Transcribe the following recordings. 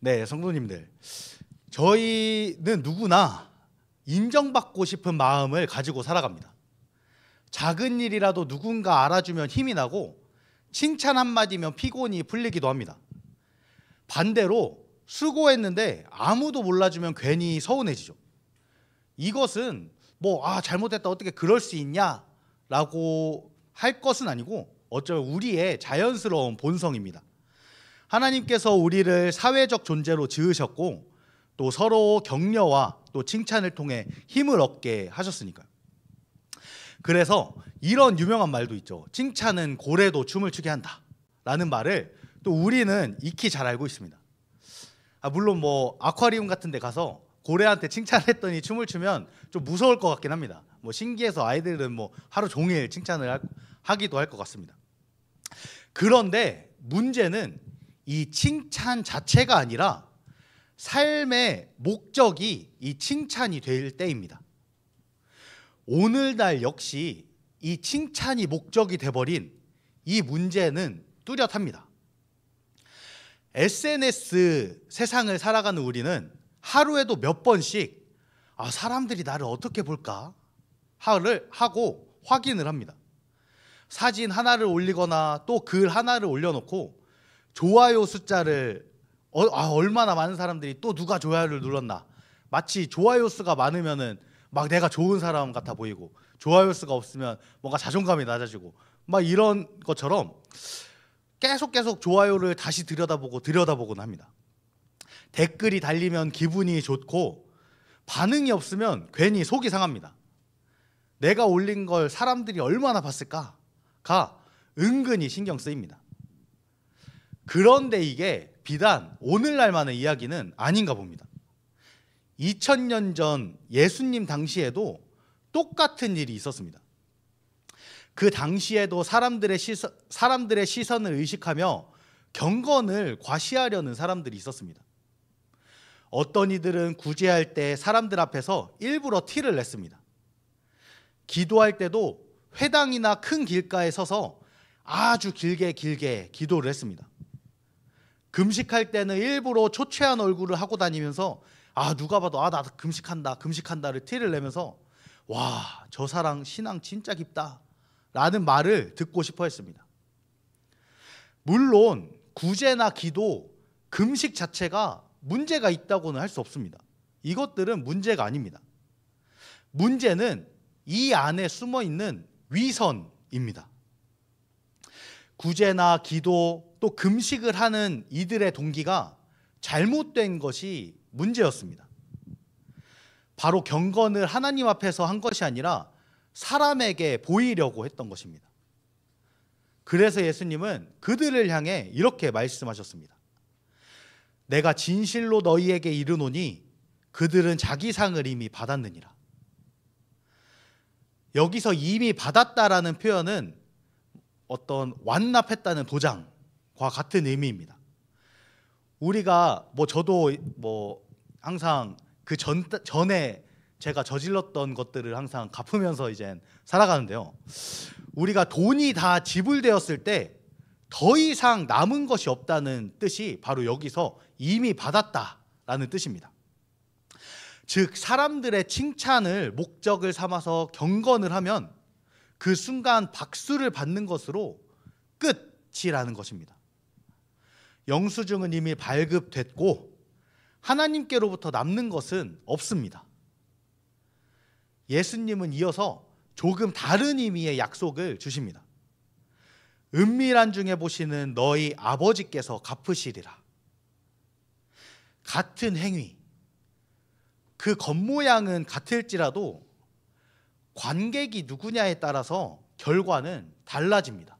네, 성도님들, 저희는 누구나 인정받고 싶은 마음을 가지고 살아갑니다. 작은 일이라도 누군가 알아주면 힘이 나고 칭찬 한마디면 피곤이 풀리기도 합니다. 반대로 수고했는데 아무도 몰라주면 괜히 서운해지죠. 이것은 잘못했다 어떻게 그럴 수 있냐 라고 할 것은 아니고 어쩌면 우리의 자연스러운 본성입니다. 하나님께서 우리를 사회적 존재로 지으셨고 또 서로 격려와 또 칭찬을 통해 힘을 얻게 하셨으니까요. 그래서 이런 유명한 말도 있죠. 칭찬은 고래도 춤을 추게 한다 라는 말을 또 우리는 익히 잘 알고 있습니다. 물론 아쿠아리움 같은 데 가서 고래한테 칭찬했더니 춤을 추면 좀 무서울 것 같긴 합니다. 신기해서 아이들은 하루 종일 칭찬을 하기도 할 것 같습니다. 그런데 문제는 이 칭찬 자체가 아니라 삶의 목적이 이 칭찬이 될 때입니다. 오늘날 역시 이 칭찬이 목적이 돼버린 이 문제는 뚜렷합니다. SNS 세상을 살아가는 우리는 하루에도 몇 번씩 사람들이 나를 어떻게 볼까 하고 확인을 합니다. 사진 하나를 올리거나 또 글 하나를 올려놓고 좋아요 숫자를 얼마나 많은 사람들이 또 누가 좋아요를 눌렀나, 마치 좋아요 수가 많으면은 막 내가 좋은 사람 같아 보이고 좋아요 수가 없으면 뭔가 자존감이 낮아지고 이런 것처럼 계속 좋아요를 다시 들여다보곤 합니다. 댓글이 달리면 기분이 좋고 반응이 없으면 괜히 속이 상합니다. 내가 올린 걸 사람들이 얼마나 봤을까가 은근히 신경 쓰입니다. 그런데 이게 비단 오늘날만의 이야기는 아닌가 봅니다. 2000년 전 예수님 당시에도 똑같은 일이 있었습니다. 그 당시에도 사람들의 시선을 의식하며 경건을 과시하려는 사람들이 있었습니다. 어떤 이들은 구제할 때 사람들 앞에서 일부러 티를 냈습니다. 기도할 때도 회당이나 큰 길가에 서서 아주 길게 기도를 했습니다. 금식할 때는 일부러 초췌한 얼굴을 하고 다니면서 누가 봐도 나 금식한다를 티를 내면서 와, 저 사람 신앙 진짜 깊다 라는 말을 듣고 싶어 했습니다. 물론 구제나 기도, 금식 자체가 문제가 있다고는 할 수 없습니다. 이것들은 문제가 아닙니다. 문제는 이 안에 숨어있는 위선입니다. 구제나 기도 또 금식을 하는 이들의 동기가 잘못된 것이 문제였습니다. 바로 경건을 하나님 앞에서 한 것이 아니라 사람에게 보이려고 했던 것입니다. 그래서 예수님은 그들을 향해 이렇게 말씀하셨습니다. 내가 진실로 너희에게 이르노니 그들은 자기 상을 이미 받았느니라. 여기서 이미 받았다라는 표현은 어떤 완납했다는 도장과 같은 의미입니다. 우리가 저도 항상 그 전에 제가 저질렀던 것들을 항상 갚으면서 이제 살아가는데요. 우리가 돈이 다 지불되었을 때 더 이상 남은 것이 없다는 뜻이 바로 여기서 이미 받았다라는 뜻입니다. 즉 사람들의 칭찬을 목적을 삼아서 경건을 하면 그 순간 박수를 받는 것으로 끝이라는 것입니다. 영수증은 이미 발급됐고 하나님께로부터 남는 것은 없습니다. 예수님은 이어서 조금 다른 의미의 약속을 주십니다. 은밀한 중에 보시는 너희 아버지께서 갚으시리라. 같은 행위, 그 겉모양은 같을지라도 관객이 누구냐에 따라서 결과는 달라집니다.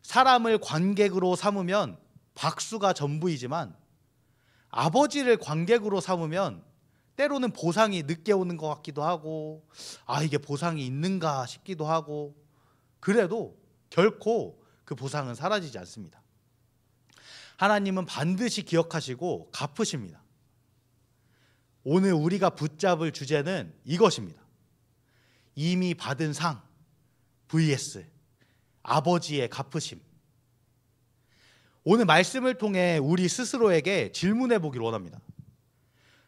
사람을 관객으로 삼으면 박수가 전부이지만 아버지를 관객으로 삼으면 때로는 보상이 늦게 오는 것 같기도 하고 이게 보상이 있는가 싶기도 하고 그래도 결코 그 보상은 사라지지 않습니다. 하나님은 반드시 기억하시고 갚으십니다. 오늘 우리가 붙잡을 주제는 이것입니다. 이미 받은 상 vs 아버지의 갚으심. 오늘 말씀을 통해 우리 스스로에게 질문해 보기를 원합니다.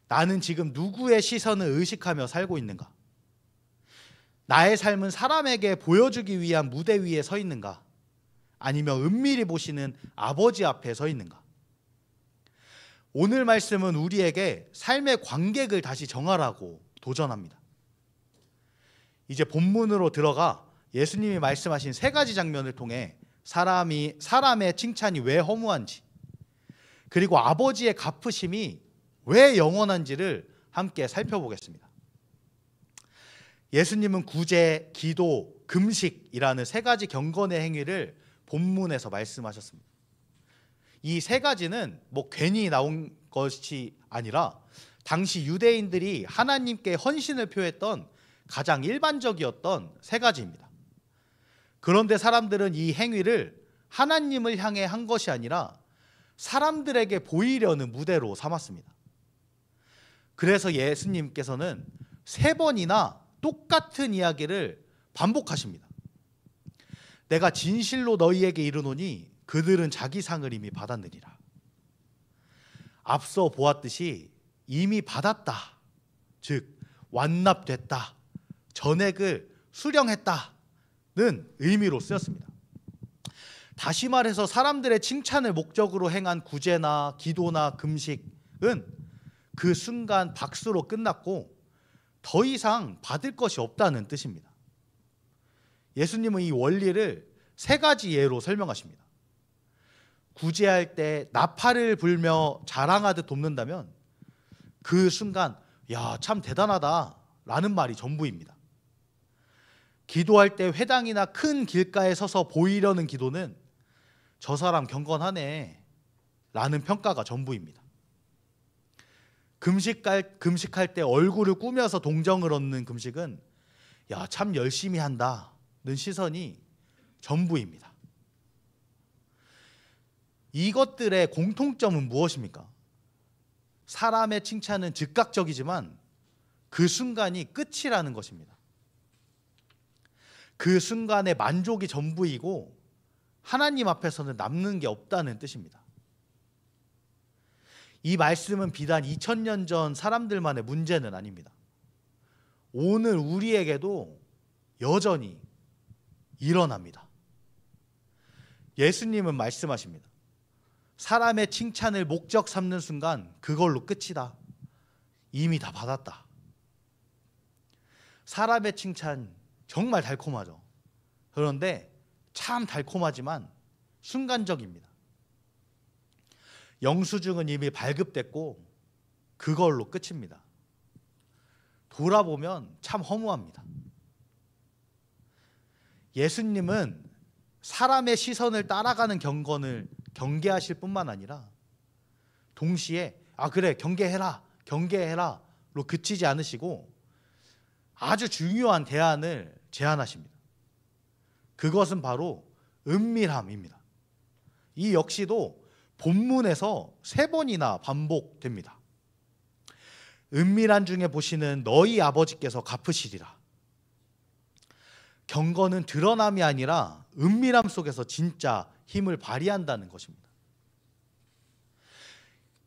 나는 지금 누구의 시선을 의식하며 살고 있는가? 나의 삶은 사람에게 보여주기 위한 무대 위에 서 있는가? 아니면 은밀히 보시는 아버지 앞에 서 있는가? 오늘 말씀은 우리에게 삶의 관객을 다시 정하라고 도전합니다. 이제 본문으로 들어가 예수님이 말씀하신 3가지 장면을 통해 사람의 칭찬이 왜 허무한지, 그리고 아버지의 갚으심이 왜 영원한지를 함께 살펴보겠습니다. 예수님은 구제, 기도, 금식이라는 3가지 경건의 행위를 본문에서 말씀하셨습니다. 이 3가지는 괜히 나온 것이 아니라 당시 유대인들이 하나님께 헌신을 표했던 가장 일반적이었던 3가지입니다. 그런데 사람들은 이 행위를 하나님을 향해 한 것이 아니라 사람들에게 보이려는 무대로 삼았습니다. 그래서 예수님께서는 3번이나 똑같은 이야기를 반복하십니다. 내가 진실로 너희에게 이르노니 그들은 자기 상을 이미 받았느니라. 앞서 보았듯이 이미 받았다, 즉 완납됐다, 전액을 수령했다는 의미로 쓰였습니다. 다시 말해서 사람들의 칭찬을 목적으로 행한 구제나 기도나 금식은 그 순간 박수로 끝났고 더 이상 받을 것이 없다는 뜻입니다. 예수님은 이 원리를 3가지 예로 설명하십니다. 구제할 때 나팔을 불며 자랑하듯 돕는다면 그 순간 야, 참 대단하다 라는 말이 전부입니다. 기도할 때 회당이나 큰 길가에 서서 보이려는 기도는 저 사람 경건하네 라는 평가가 전부입니다. 금식할 때 얼굴을 꾸며서 동정을 얻는 금식은 야, 참 열심히 한다는 시선이 전부입니다. 이것들의 공통점은 무엇입니까? 사람의 칭찬은 즉각적이지만 그 순간이 끝이라는 것입니다. 그 순간의 만족이 전부이고 하나님 앞에서는 남는 게 없다는 뜻입니다. 이 말씀은 비단 2000년 전 사람들만의 문제는 아닙니다. 오늘 우리에게도 여전히 일어납니다. 예수님은 말씀하십니다. 사람의 칭찬을 목적 삼는 순간 그걸로 끝이다. 이미 다 받았다. 사람의 칭찬 정말 달콤하죠. 그런데 참 달콤하지만 순간적입니다. 영수증은 이미 발급됐고 그걸로 끝입니다. 돌아보면 참 허무합니다. 예수님은 사람의 시선을 따라가는 경건을 경계하실 뿐만 아니라 동시에 그래 경계해라로 그치지 않으시고 아주 중요한 대안을 제안하십니다. 그것은 바로 은밀함입니다. 이 역시도 본문에서 3번이나 반복됩니다. 은밀한 중에 보시는 너희 아버지께서 갚으시리라. 경건은 드러남이 아니라 은밀함 속에서 진짜 힘을 발휘한다는 것입니다.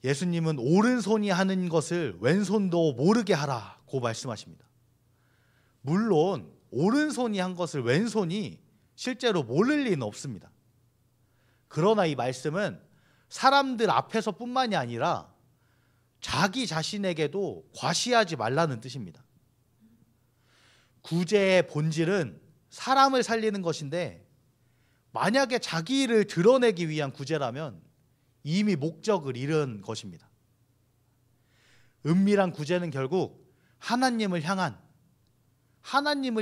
예수님은 오른손이 하는 것을 왼손도 모르게 하라고 말씀하십니다. 물론 오른손이 한 것을 왼손이 실제로 모를 리는 없습니다. 그러나 이 말씀은 사람들 앞에서뿐만이 아니라 자기 자신에게도 과시하지 말라는 뜻입니다. 구제의 본질은 사람을 살리는 것인데 만약에 자기를 드러내기 위한 구제라면 이미 목적을 잃은 것입니다. 은밀한 구제는 결국 하나님을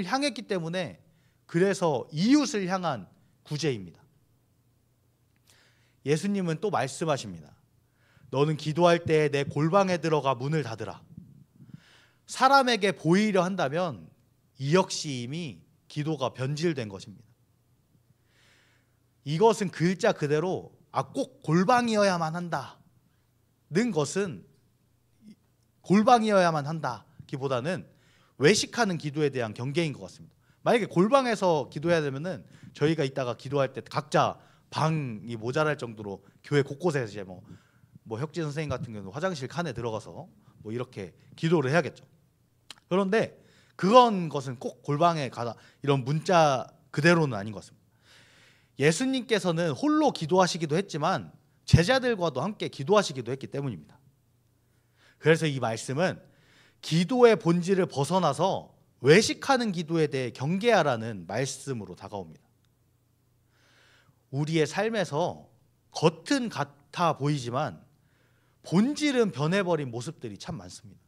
향했기 때문에 그래서 이웃을 향한 구제입니다. 예수님은 또 말씀하십니다. 너는 기도할 때 내 골방에 들어가 문을 닫으라. 사람에게 보이려 한다면 이 역시 이미 기도가 변질된 것입니다. 이것은 글자 그대로 꼭 골방이어야만 한다는 것은 골방이어야만 한다기보다는 외식하는 기도에 대한 경계인 것 같습니다. 만약에 골방에서 기도해야 되면은 저희가 이따가 기도할 때 각자 방이 모자랄 정도로 교회 곳곳에 이제 뭐 혁진 선생님 같은 경우는 화장실 칸에 들어가서 뭐 이렇게 기도를 해야겠죠. 그런데 것은 꼭 골방에 가다 이런 문자 그대로는 아닌 것 같습니다. 예수님께서는 홀로 기도하시기도 했지만 제자들과도 함께 기도하시기도 했기 때문입니다. 그래서 이 말씀은 기도의 본질을 벗어나서 외식하는 기도에 대해 경계하라는 말씀으로 다가옵니다. 우리의 삶에서 겉은 같아 보이지만 본질은 변해버린 모습들이 참 많습니다.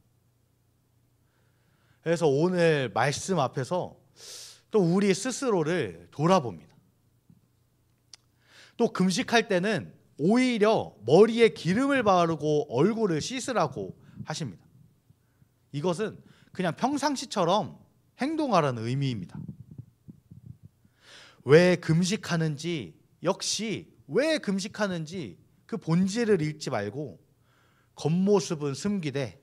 그래서 오늘 말씀 앞에서 또 우리 스스로를 돌아봅니다. 또 금식할 때는 오히려 머리에 기름을 바르고 얼굴을 씻으라고 하십니다. 이것은 그냥 평상시처럼 행동하라는 의미입니다. 왜 금식하는지, 역시 왜 금식하는지 그 본질을 잃지 말고 겉모습은 숨기되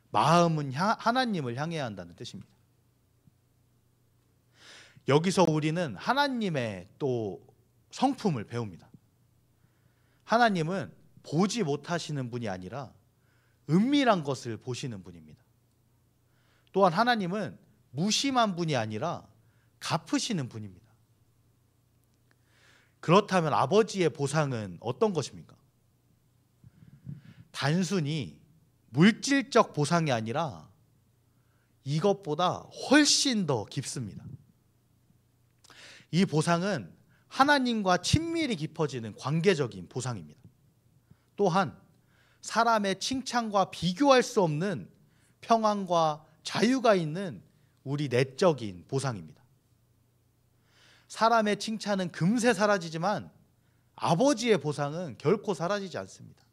마음은 하나님을 향해야 한다는 뜻입니다. 여기서 우리는 하나님의 또 성품을 배웁니다. 하나님은 보지 못하시는 분이 아니라 은밀한 것을 보시는 분입니다. 또한 하나님은 무심한 분이 아니라 갚으시는 분입니다. 그렇다면 아버지의 보상은 어떤 것입니까? 단순히 물질적 보상이 아니라 이것보다 훨씬 더 깊습니다. 이 보상은 하나님과 친밀히 깊어지는 관계적인 보상입니다. 또한 사람의 칭찬과 비교할 수 없는 평안과 자유가 있는 우리 내적인 보상입니다. 사람의 칭찬은 금세 사라지지만 아버지의 보상은 결코 사라지지 않습니다.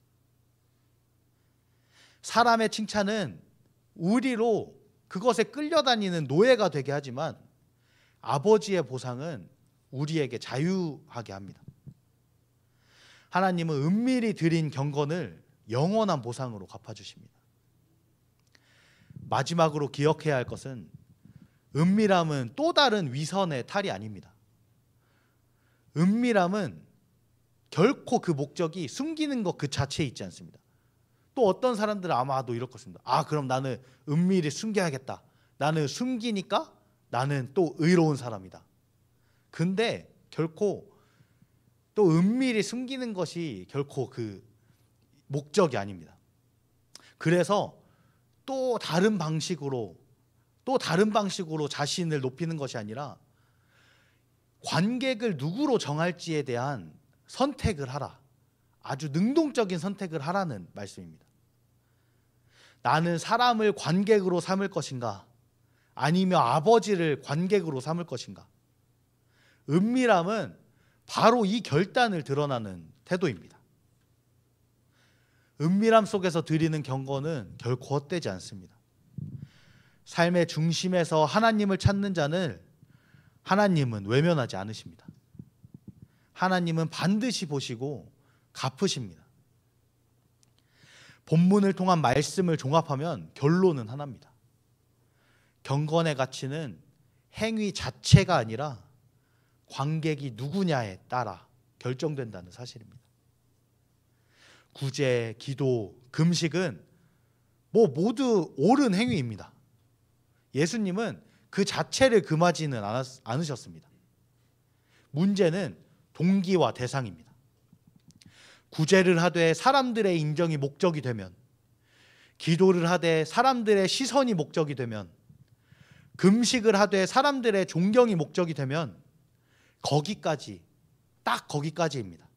사람의 칭찬은 우리로 그것에 끌려다니는 노예가 되게 하지만 아버지의 보상은 우리에게 자유하게 합니다. 하나님은 은밀히 드린 경건을 영원한 보상으로 갚아주십니다. 마지막으로 기억해야 할 것은 은밀함은 또 다른 위선의 탈이 아닙니다. 은밀함은 결코 그 목적이 숨기는 것 그 자체에 있지 않습니다. 또 어떤 사람들은 아마도 이럴 것입니다. 그럼 나는 은밀히 숨겨야겠다. 나는 숨기니까 나는 또 의로운 사람이다. 근데 결코 또 은밀히 숨기는 것이 결코 그 목적이 아닙니다. 그래서 또 다른 방식으로 자신을 높이는 것이 아니라 관객을 누구로 정할지에 대한 선택을 하라. 아주 능동적인 선택을 하라는 말씀입니다. 나는 사람을 관객으로 삼을 것인가? 아니면 아버지를 관객으로 삼을 것인가? 은밀함은 바로 이 결단을 드러나는 태도입니다. 은밀함 속에서 드리는 경건은 결코 헛되지 않습니다. 삶의 중심에서 하나님을 찾는 자는 하나님은 외면하지 않으십니다. 하나님은 반드시 보시고 갚으십니다. 본문을 통한 말씀을 종합하면 결론은 하나입니다. 경건의 가치는 행위 자체가 아니라 관객이 누구냐에 따라 결정된다는 사실입니다. 구제, 기도, 금식은 모두 옳은 행위입니다. 예수님은 그 자체를 금하지는 않으셨습니다. 문제는 동기와 대상입니다. 구제를 하되 사람들의 인정이 목적이 되면, 기도를 하되 사람들의 시선이 목적이 되면, 금식을 하되 사람들의 존경이 목적이 되면 거기까지, 딱 거기까지입니다.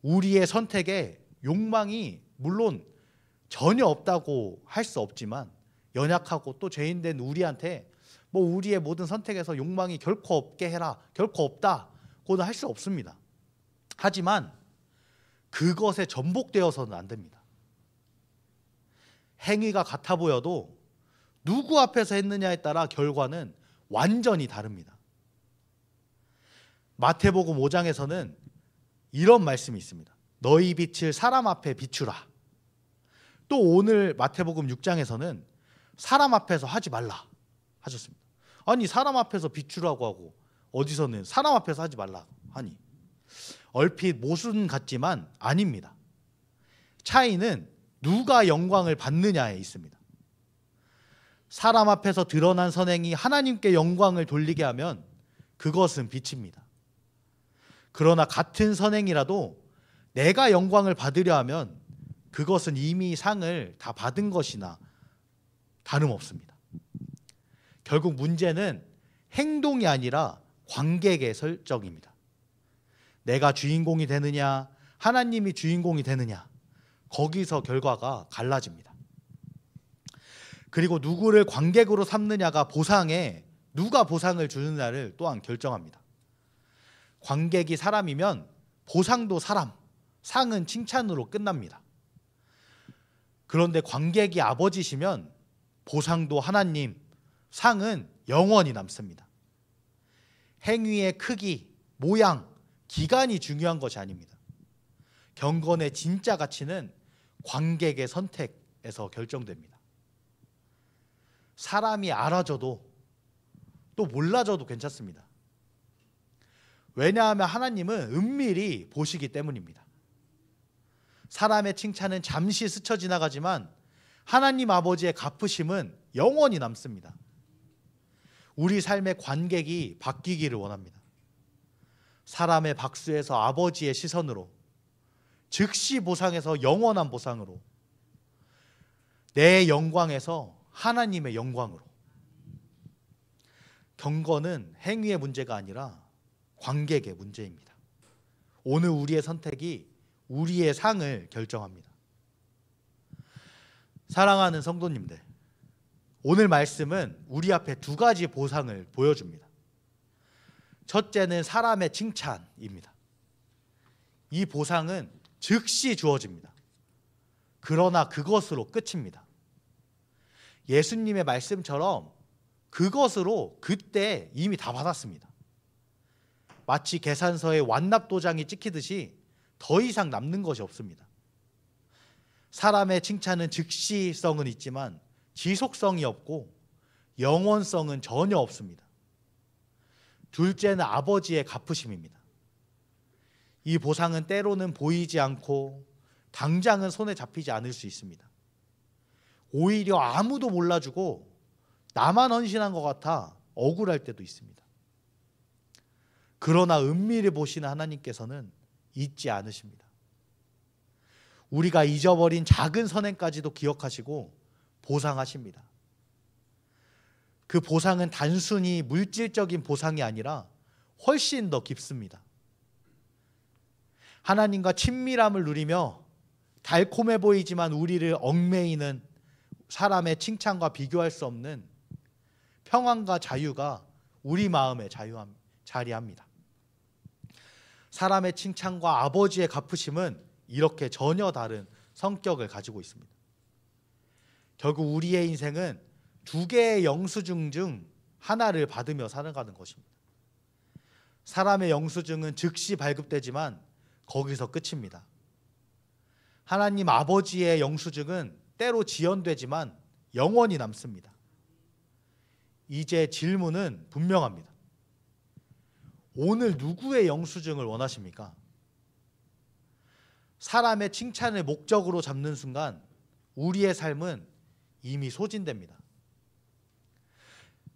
우리의 선택에 욕망이 물론 전혀 없다고 할 수 없지만, 연약하고 또 죄인된 우리한테 우리의 모든 선택에서 욕망이 결코 없게 해라, 결코 없다고는 할 수 없습니다. 하지만 그것에 전복되어서는 안 됩니다. 행위가 같아 보여도 누구 앞에서 했느냐에 따라 결과는 완전히 다릅니다. 마태복음 5장에서는 이런 말씀이 있습니다. 너희 빛을 사람 앞에 비추라. 또 오늘 마태복음 6장에서는 사람 앞에서 하지 말라 하셨습니다. 아니, 사람 앞에서 비추라고 하고 어디서는 사람 앞에서 하지 말라 하니, 얼핏 모순 같지만 아닙니다. 차이는 누가 영광을 받느냐에 있습니다. 사람 앞에서 드러난 선행이 하나님께 영광을 돌리게 하면 그것은 빛입니다. 그러나 같은 선행이라도 내가 영광을 받으려 하면 그것은 이미 상을 다 받은 것이나 다름없습니다. 결국 문제는 행동이 아니라 관객의 설정입니다. 내가 주인공이 되느냐, 하나님이 주인공이 되느냐, 거기서 결과가 갈라집니다. 그리고 누구를 관객으로 삼느냐가 보상에 누가 보상을 주느냐를 또한 결정합니다. 관객이 사람이면 보상도 사람, 상은 칭찬으로 끝납니다. 그런데 관객이 아버지시면 보상도 하나님, 상은 영원히 남습니다. 행위의 크기, 모양, 기간이 중요한 것이 아닙니다. 경건의 진짜 가치는 관객의 선택에서 결정됩니다. 사람이 알아줘도 또 몰라줘도 괜찮습니다. 왜냐하면 하나님은 은밀히 보시기 때문입니다. 사람의 칭찬은 잠시 스쳐 지나가지만 하나님 아버지의 갚으심은 영원히 남습니다. 우리 삶의 관객이 바뀌기를 원합니다. 사람의 박수에서 아버지의 시선으로, 즉시 보상에서 영원한 보상으로, 내 영광에서 하나님의 영광으로. 경건은 행위의 문제가 아니라 관객의 문제입니다. 오늘 우리의 선택이 우리의 상을 결정합니다. 사랑하는 성도님들, 오늘 말씀은 우리 앞에 두 가지 보상을 보여줍니다. 첫째는 사람의 칭찬입니다. 이 보상은 즉시 주어집니다. 그러나 그것으로 끝입니다. 예수님의 말씀처럼 그것으로 그때 이미 다 받았습니다. 마치 계산서에 완납도장이 찍히듯이 더 이상 남는 것이 없습니다. 사람의 칭찬은 즉시성은 있지만 지속성이 없고 영원성은 전혀 없습니다. 둘째는 아버지의 갚으심입니다. 이 보상은 때로는 보이지 않고 당장은 손에 잡히지 않을 수 있습니다. 오히려 아무도 몰라주고 나만 헌신한 것 같아 억울할 때도 있습니다. 그러나 은밀히 보시는 하나님께서는 잊지 않으십니다. 우리가 잊어버린 작은 선행까지도 기억하시고 보상하십니다. 그 보상은 단순히 물질적인 보상이 아니라 훨씬 더 깊습니다. 하나님과 친밀함을 누리며 달콤해 보이지만 우리를 얽매이는 사람의 칭찬과 비교할 수 없는 평안과 자유가 우리 마음에 자리합니다. 사람의 칭찬과 아버지의 갚으심은 이렇게 전혀 다른 성격을 가지고 있습니다. 결국 우리의 인생은 두 개의 영수증 중 하나를 받으며 살아가는 것입니다. 사람의 영수증은 즉시 발급되지만 거기서 끝입니다. 하나님 아버지의 영수증은 때로 지연되지만 영원히 남습니다. 이제 질문은 분명합니다. 오늘 누구의 영수증을 원하십니까? 사람의 칭찬을 목적으로 잡는 순간 우리의 삶은 이미 소진됩니다.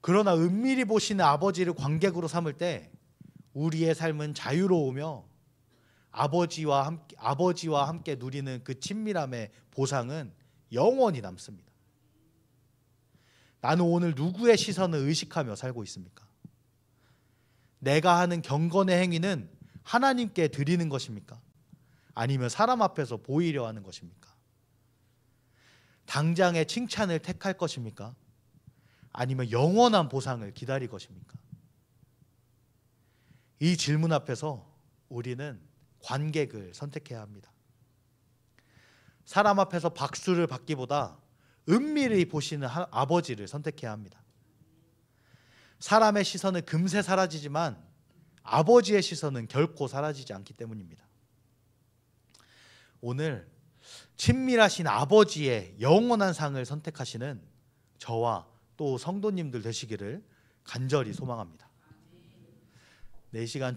그러나 은밀히 보시는 아버지를 관객으로 삼을 때 우리의 삶은 자유로우며 아버지와 함께 누리는 그 친밀함의 보상은 영원히 남습니다. 나는 오늘 누구의 시선을 의식하며 살고 있습니까? 내가 하는 경건의 행위는 하나님께 드리는 것입니까? 아니면 사람 앞에서 보이려 하는 것입니까? 당장의 칭찬을 택할 것입니까? 아니면 영원한 보상을 기다릴 것입니까? 이 질문 앞에서 우리는 관객을 선택해야 합니다. 사람 앞에서 박수를 받기보다 은밀히 보시는 아버지를 선택해야 합니다. 사람의 시선은 금세 사라지지만 아버지의 시선은 결코 사라지지 않기 때문입니다. 오늘 친밀하신 아버지의 영원한 상을 선택하시는 저와 또 성도님들 되시기를 간절히 소망합니다. 네, 이 시간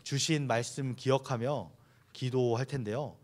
주신 말씀 기억하며 기도할 텐데요.